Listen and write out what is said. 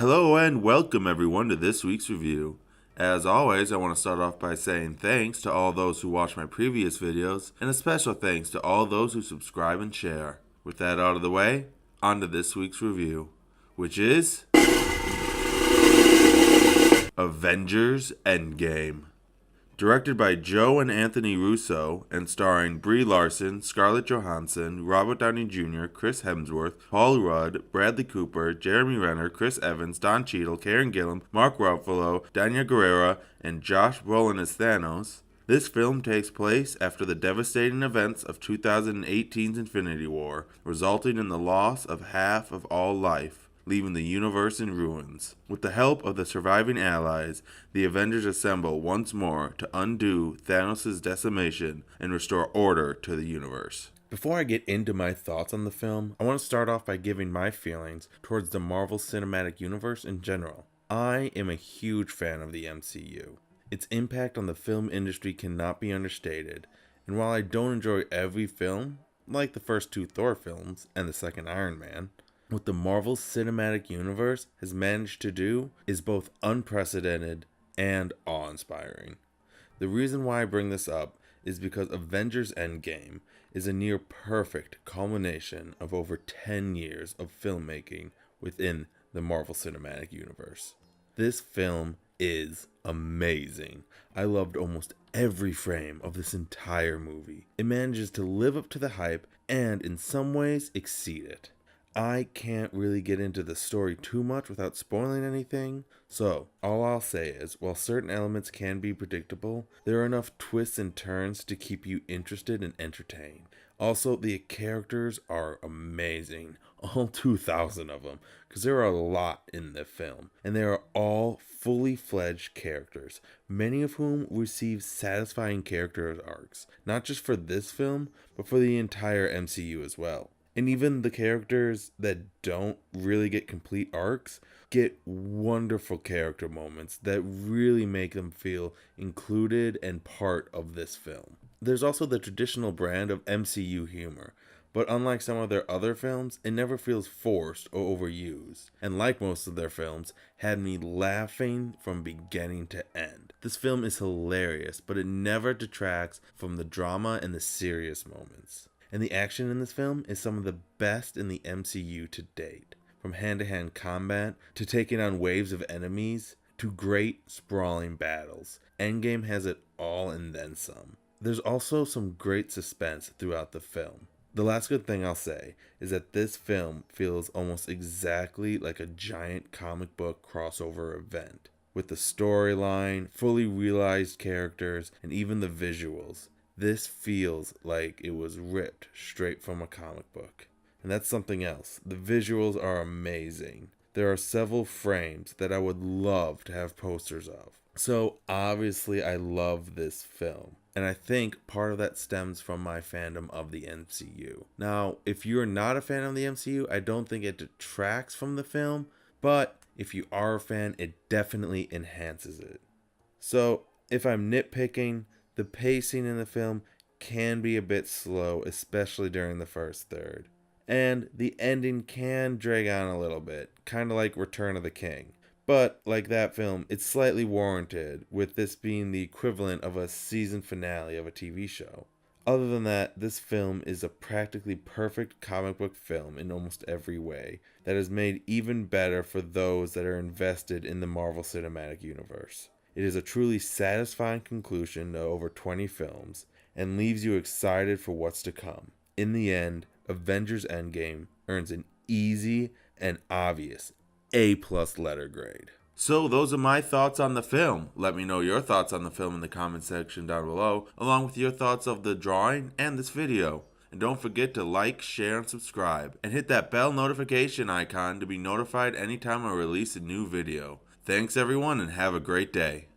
Hello and welcome everyone to this week's review. As always, I want to start off by saying thanks to all those who watched my previous videos, and a special thanks to all those who subscribe and share. With that out of the way, on to this week's review, which is Avengers Endgame. Directed by Joe and Anthony Russo and starring Brie Larson, Scarlett Johansson, Robert Downey Jr., Chris Hemsworth, Paul Rudd, Bradley Cooper, Jeremy Renner, Chris Evans, Don Cheadle, Karen Gillan, Mark Ruffalo, Dania Guerrera, and Josh Brolin as Thanos, this film takes place after the devastating events of 2018's Infinity War, resulting in the loss of half of all life, leaving the universe in ruins. With the help of the surviving allies, the Avengers assemble once more to undo Thanos' decimation and restore order to the universe. Before I get into my thoughts on the film, I want to start off by giving my feelings towards the Marvel Cinematic Universe in general. I am a huge fan of the MCU. Its impact on the film industry cannot be understated, and while I don't enjoy every film, like the first two Thor films and the second Iron Man, what the Marvel Cinematic Universe has managed to do is both unprecedented and awe-inspiring. The reason why I bring this up is because Avengers Endgame is a near perfect culmination of over 10 years of filmmaking within the Marvel Cinematic Universe. This film is amazing. I loved almost every frame of this entire movie. It manages to live up to the hype and in some ways exceed it. I can't really get into the story too much without spoiling anything, so all I'll say is, while certain elements can be predictable, there are enough twists and turns to keep you interested and entertained. Also, the characters are amazing, all 2,000 of them, because there are a lot in the film, and they are all fully fledged characters, many of whom receive satisfying character arcs, not just for this film, but for the entire MCU as well. And even the characters that don't really get complete arcs get wonderful character moments that really make them feel included and part of this film. There's also the traditional brand of MCU humor, but unlike some of their other films, it never feels forced or overused, and like most of their films, had me laughing from beginning to end. This film is hilarious, but it never detracts from the drama and the serious moments. And the action in this film is some of the best in the MCU to date. From hand-to-hand combat, to taking on waves of enemies, to great sprawling battles. Endgame has it all and then some. There's also some great suspense throughout the film. The last good thing I'll say is that this film feels almost exactly like a giant comic book crossover event, with the storyline, fully realized characters, and even the visuals. This feels like it was ripped straight from a comic book. And that's something else. The visuals are amazing. There are several frames that I would love to have posters of. So obviously I love this film. And I think part of that stems from my fandom of the MCU. Now, if you're not a fan of the MCU, I don't think it detracts from the film. But if you are a fan, it definitely enhances it. So if I'm nitpicking, the pacing in the film can be a bit slow, especially during the first third. And the ending can drag on a little bit, kind of like Return of the King. But, like that film, it's slightly warranted, with this being the equivalent of a season finale of a TV show. Other than that, this film is a practically perfect comic book film in almost every way, that is made even better for those that are invested in the Marvel Cinematic Universe. It is a truly satisfying conclusion to over 20 films and leaves you excited for what's to come. In the end, Avengers Endgame earns an easy and obvious A+ letter grade. So those are my thoughts on the film. Let me know your thoughts on the film in the comment section down below, along with your thoughts of the drawing and this video. And don't forget to like, share, and subscribe. And hit that bell notification icon to be notified anytime I release a new video. Thanks everyone and have a great day.